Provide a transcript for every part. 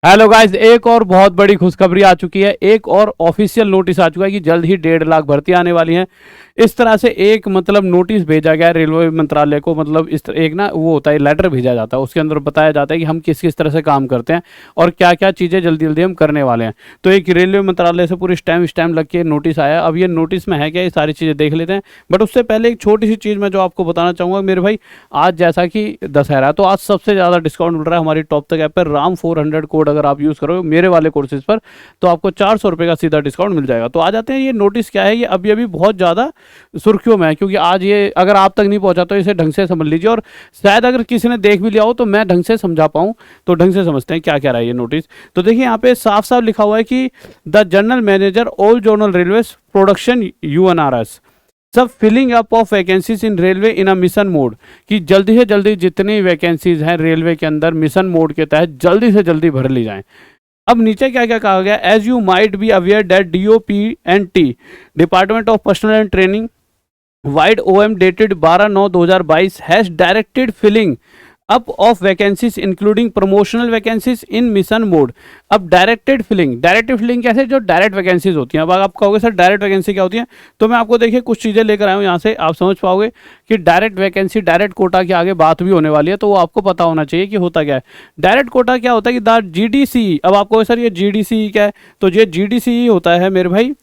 Hello guys, एक और बहुत बड़ी खुशखबरी आ चुकी है। एक और ऑफिशियल नोटिस आ चुका है कि जल्द ही 1.5 लाख भर्ती आने वाली हैं। इस तरह से एक मतलब नोटिस भेजा गया है रेलवे मंत्रालय को। मतलब एक ना वो होता है, लेटर भेजा जाता है, उसके अंदर बताया जाता है कि हम किस किस तरह से काम करते हैं और क्या क्या चीज़ें जल्दी जल्दी हम करने वाले हैं। तो एक रेलवे मंत्रालय से पूरी स्टैम्प लग के नोटिस आया। अब ये नोटिस में है क्या, ये सारी चीज़ें देख लेते हैं। बट उससे पहले एक छोटी सी चीज़ मैं जो आपको बताना चाहूँगा मेरे भाई, आज जैसा कि दशहरा है तो आज सबसे ज़्यादा डिस्काउंट मिल रहा है हमारी टॉप तक ऐप पर। राम 400 कोड अगर आप यूज़ करोगे मेरे वाले कोर्सेज पर तो आपको 400 रुपये का सीधा डिस्काउंट मिल जाएगा। तो आ जाते हैं, ये नोटिस क्या है, ये अभी अभी बहुत ज़्यादा सुर्खियों में है क्योंकि आज ये अगर आप तक नहीं पहुंचा तो इसे ढंग से समझ लीजिए। और शायद अगर किसी ने देख भी लिया हो तो मैं ढंग से समझा पाऊँ, तो ढंग से समझते हैं क्या क्या रहा है ये नोटिस। तो देखिए यहाँ पे साफ साफ लिखा हुआ है कि the general manager all zonal railway production UNRS sub filling up of vacancies in railway in a mission mode, कि जल्दी से जल्दी जितनी वैकेंसीज हैं रेलवे के अंदर मिशन मोड के तहत जल्दी से जल्दी भर ली जाएं। अब नीचे क्या क्या कहा गया, as you might be aware that DOPNT department of personnel and training vide OM dated 12/9/2022 has directed filling up of vacancies including promotional vacancies in mission mode. अब डायरेक्टेड फिलिंग कैसे, जो डायरेक्ट वैकेंसीज होती हैं। अब आप कहोगे sir direct vacancy क्या होती है, तो मैं आपको देखिए कुछ चीज़ें लेकर आया हूँ यहाँ से, आप समझ पाओगे कि डायरेक्ट वैकेंसी डायरेक्ट कोटा की आगे बात भी होने वाली है, तो वो आपको पता होना चाहिए कि होता क्या है। डायरेक्ट कोटा क्या होता है कि द GDC, अब आपको सर ये GDC क्या है, तो ये GDC होता है मेरे भाई,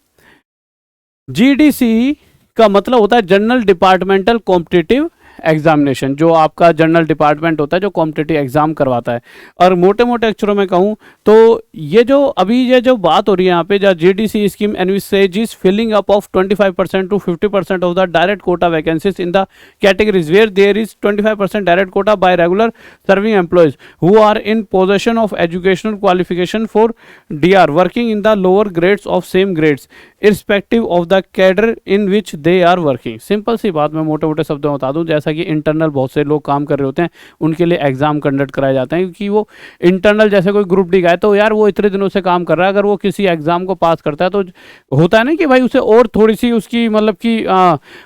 GDC का मतलब होता है जनरल डिपार्टमेंटल कॉम्पिटिटिव एग्जामिनेशन, जो आपका जनरल डिपार्टमेंट होता है जो कॉम्पिटिटिव एग्जाम करवाता है। और मोटे मोटे अक्षरों में कहूँ तो ये जो बात हो रही है यहाँ पे, जो GDC scheme envisages filling up of 25% to 50% of the direct quota vacancies in the categories where there is 25% direct quota by regular serving employees who are in possession of educational qualification for DR working in the lower grades of same grades irrespective of the cadre in which they are working. Simple सी बात मैं मोटे मोटे शब्दों में बता दूं, जैसा कि इंटरनल बहुत से लोग काम कर रहे होते हैं उनके लिए एग्जाम कंडक्ट कराए जाते हैं, क्योंकि वो इंटरनल जैसे कोई ग्रुप डी का है तो यार वो इतने दिनों से काम कर रहा है, अगर वो किसी एग्जाम को पास करता है तो होता है ना कि भाई उसे और थोड़ी सी उसकी मतलब कि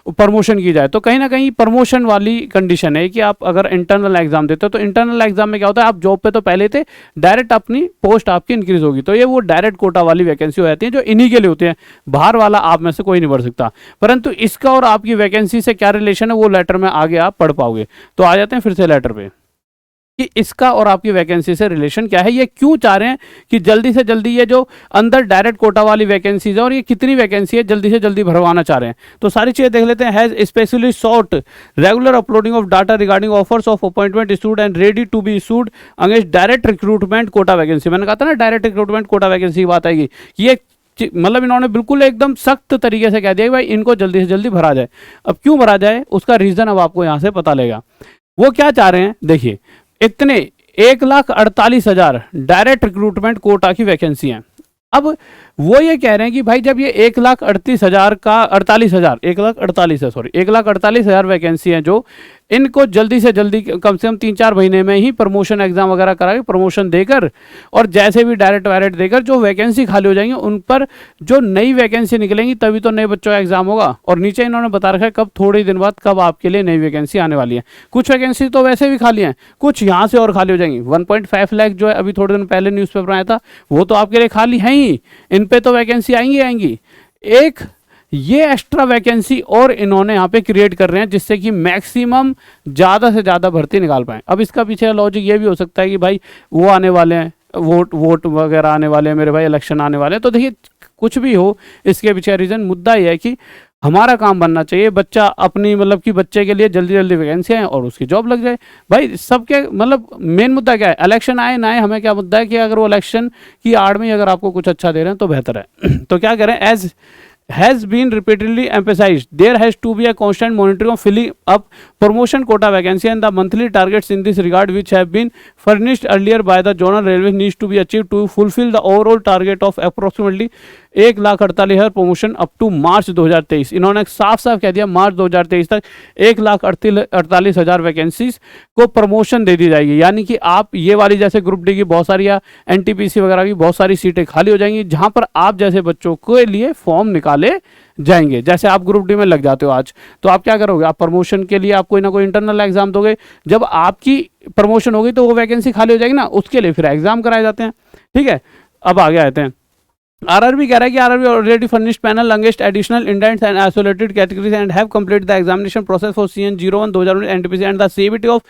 प्रमोशन की जाए। तो कहीं ना कहीं प्रमोशन वाली कंडीशन है कि आप अगर इंटरनल एग्जाम देते हो तो इंटरनल एग्जाम में क्या होता है, आप जॉब पे तो पहले थे, डायरेक्ट अपनी पोस्ट आपकी इंक्रीज होगी। तो ये वो डायरेक्ट कोटा वाली वैकेंसी हो जाती है जो इन्हीं के लिए होती है, बाहर वाला आप में से कोई नहीं भर सकता। परंतु इसका और आपकी वैकेंसी से क्या रिलेशन है वो लेटर में आगे आप पढ़ पाओगे। तो आ जाते हैं फिर से लेटर पे कि इसका और आपकी वैकेंसी से रिलेशन क्या है, ये क्यों चाह रहे हैं कि जल्दी से जल्दी ये जो अंदर डायरेक्ट कोटा वाली वैकेंसीज है और ये कितनी वैकेंसी है जल्दी से जल्दी भरवाना चाह रहे हैं। तो सारी चीजें देख लेते हैं। Has specially sought regular uploading of data regarding offers of appointment issued and ready to be issued against direct recruitment quota vacancy. मैंने कहा था ना डायरेक्ट रिक्रूटमेंट कोटा वैकेंसी की बात आएगी, ये मतलब इन्होंने बिल्कुल एकदम सख्त तरीके से कह दिया कि भाई इनको जल्दी से जल्दी भरा जाए। अब क्यों भरा जाए उसका रीजन अब आपको यहां से पता लगेगा। वो क्या चाह रहे हैं, देखिए इतने 1,48,000 डायरेक्ट रिक्रूटमेंट कोटा की वैकेंसी हैं। अब वो ये कह रहे हैं कि भाई जब ये 1,38,000 का 48,000 1,48,000 सॉरी 1,48,000 वैकेंसी है, जो इनको जल्दी से जल्दी कम से कम 3-4 महीने में ही प्रमोशन एग्जाम वगैरह करा के प्रमोशन देकर और जैसे भी डायरेक्ट वायरेक्ट देकर जो वैकेंसी खाली हो जाएंगी उन पर जो नई वैकेंसी निकलेंगी तभी तो नए बच्चों का एग्जाम होगा। और नीचे इन्होंने बता रखा है कब, थोड़े ही दिन बाद कब आपके लिए नई वैकेंसी आने वाली है। कुछ वैकेंसी तो वैसे भी खाली हैं, कुछ यहाँ से और खाली हो जाएंगी। 1.5 लाख जो है अभी थोड़े दिन पहले न्यूज़पेपर आया था वो तो आपके लिए खाली है ही, इन पे तो वैकेंसी आएंगी। एक ये एक्स्ट्रा वैकेंसी और इन्होंने यहाँ पे क्रिएट कर रहे हैं जिससे कि मैक्सिमम ज़्यादा से ज़्यादा भर्ती निकाल पाएँ। अब इसका पीछे लॉजिक ये भी हो सकता है कि भाई वो आने वाले हैं, वोट वगैरह आने वाले हैं मेरे भाई, इलेक्शन आने वाले हैं। तो देखिए कुछ भी हो इसके पीछे रीज़न, मुद्दा ये है कि हमारा काम बनना चाहिए, बच्चा अपनी मतलब कि बच्चे के लिए जल्दी जल्दी वैकेंसी आए और उसकी जॉब लग जाए। भाई सबके मतलब मेन मुद्दा क्या है, इलेक्शन आए ना आए हमें क्या मुद्दा है कि अगर वो इलेक्शन की आड़ में अगर आपको कुछ अच्छा दे रहे हैं तो बेहतर है। तो क्या करें, as has been repeatedly emphasized there has to be a constant monitoring of filling up promotion quota vacancy and the monthly targets in this regard which have been furnished earlier by the zonal railways needs to be achieved to fulfill the overall target of approximately 1,48,000 promotion up to March 2023। इन्होंने साफ साफ कह दिया मार्च 2023 तक 1,48,000 vacancies को promotion दे दी जाएगी। यानी कि आप ये वाली जैसे ग्रुप डी की बहुत सारी या NTPC वगैरह की बहुत सारी सीटें खाली हो जाएंगी जहां पर आप जैसे बच्चों के लिए फॉर्म निकाले जाएंगे। जैसे आप ग्रुप डी में लग जाते हो आज, तो आप क्या करोगे, आप प्रमोशन के लिए आप कोई ना कोई इंटरनल एग्जाम दोगे, जब आपकी प्रमोशन होगी तो वो वैकेंसी खाली हो जाएगी ना, उसके लिए फिर एग्जाम कराए जाते हैं। ठीक है, अब आगे आते हैं। आरआरबी कह रहा है कि RRB already furnished panel longest additional indents and isolated categories and have completed the examination process for CN 01 2019 NTPC and the CBT of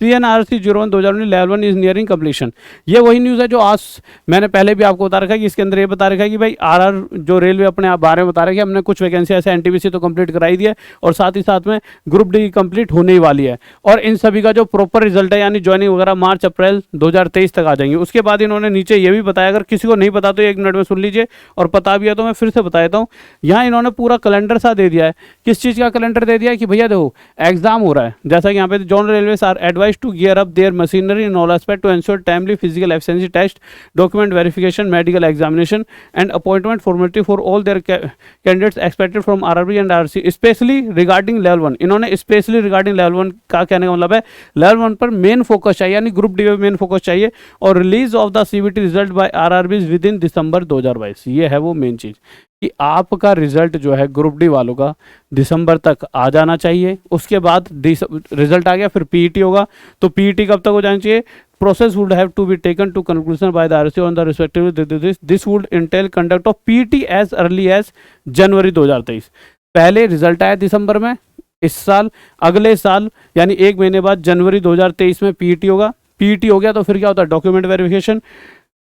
CNRC 01 2019 level 1 is nearing completion. ये वही न्यूज़ है जो आज मैंने पहले भी आपको बता रखा है कि इसके अंदर ये बता रखा है कि भाई आरआर जो रेलवे अपने आप बारे में बता रहा है कि हमने कुछ वैकेंसी ऐसे एनटीपीसी तो कंप्लीट कराई दी है और साथ ही साथ में ग्रुप डी कंप्लीट होने ही वाली है, और इन सभी का जो प्रॉपर रिजल्ट है यानी ज्वाइनिंग वगैरह मार्च अप्रैल 2023 तक आ जाएंगे। उसके बाद इन्होंने नीचे ये भी बताया, अगर किसी को नहीं पता तो 1 मिनट में सुन लीजिए, और पता भी है तो मैं फिर से बता देता हूँ। यहाँ इन्होंने पूरा कैलेंडर सा दे दिया है। किस चीज़ का कैलेंडर दे दिया है कि भैया देखो एग्जाम हो रहा है, जैसा कि यहाँ पे zone railways are advise to gear up their machinery in all aspect to ensure timely physical efficiency test, document verification, medical examination and appointment formality for all their candidates expected from RRB and RC specially regarding level 1। इन्होंने specially regarding level 1 का कहने का मतलब है level 1 पर main focus चाहिए, यानी group D में मेन फोकस चाहिए, और release of the CBT result by RRBs within December 2022। ये है वो मेन चीज़ कि आपका रिजल्ट जो है ग्रुप डी वालों का दिसंबर तक आ जाना चाहिए। उसके बाद रिजल्ट आ गया फिर पीईटी होगा, तो पीईटी कब तक हो जानी चाहिए? Process would have to be taken to conclusion by the RC on the respective this would entail conduct of PET as early as January 2023। पहले रिजल्ट आया दिसंबर में इस साल, अगले साल यानी 1 महीने बाद जनवरी 2023 में पीईटी होगा। पीईटी हो गया तो फिर क्या होता है? डॉक्यूमेंट वेरिफिकेशन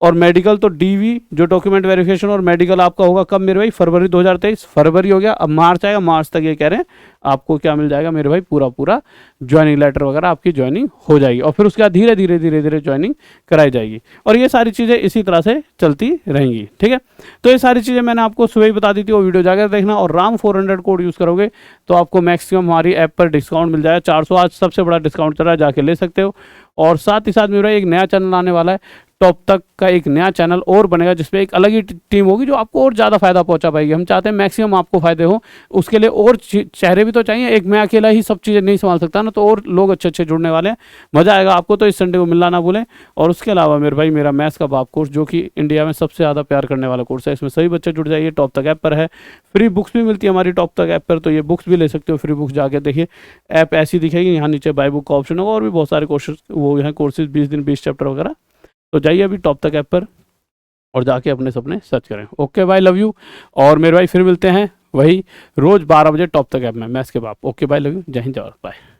और मेडिकल, तो डीवी जो डॉक्यूमेंट वेरिफिकेशन और मेडिकल आपका होगा कब मेरे भाई? फरवरी 2023। फरवरी हो गया, अब मार्च आएगा, मार्च तक ये कह रहे हैं आपको क्या मिल जाएगा मेरे भाई? पूरा ज्वाइनिंग लेटर वगैरह आपकी ज्वाइनिंग हो जाएगी, और फिर उसके बाद धीरे धीरे ज्वाइनिंग कराई जाएगी, और ये सारी चीज़ें इसी तरह से चलती रहेंगी। ठीक है, तो ये सारी चीज़ें मैंने आपको सुबह ही बता दी थी, वो वीडियो जाकर देखना, और राम 400 कोड यूज़ करोगे तो आपको मैक्सिमम हमारी ऐप पर डिस्काउंट मिल जाएगा 400। आज सबसे बड़ा डिस्काउंट चल रहा है, जाके ले सकते हो। और साथ ही साथ मेरा एक नया चैनल आने वाला है, टॉप तक का एक नया चैनल और बनेगा, जिसपे एक अलग ही टीम होगी जो आपको और ज़्यादा फायदा पहुंचा पाएगी। हम चाहते हैं मैक्सिमम आपको फायदे हो, उसके लिए और चेहरे भी तो चाहिए। एक मैं अकेला ही सब चीज़ें नहीं संभाल सकता ना, तो और लोग अच्छे जुड़ने वाले हैं, मज़ा आएगा आपको। तो इस संडे को मिलना ना भूलें। और उसके अलावा मेरे भाई मेरा मैथ्स का बाप कोर्स, जो कि इंडिया में सबसे ज़्यादा प्यार करने वाला कोर्स है, इसमें सभी बच्चे जुड़ जाइए। टॉप तक ऐप पर है, फ्री बुक्स भी मिलती है हमारी टॉप तक ऐप पर, तो ये बुक्स भी ले सकते हो। फ्री बुक्स जाके देखिए, ऐप ऐसी दिखेगी, यहाँ नीचे बाय बुक का ऑप्शन होगा, और भी बहुत सारे कोर्सेज वो यहाँ कोर्सेज 20 दिन 20 चैप्टर वगैरह। तो जाइए अभी टॉप तक ऐप पर और जाके अपने सपने सर्च करें। ओके भाई, लव यू। और मेरे भाई फिर मिलते हैं वही रोज 12 बजे टॉप तक ऐप में मैथ्स के बाप। ओके भाई, लव यू, जय हिंद, जय भारत, बाय।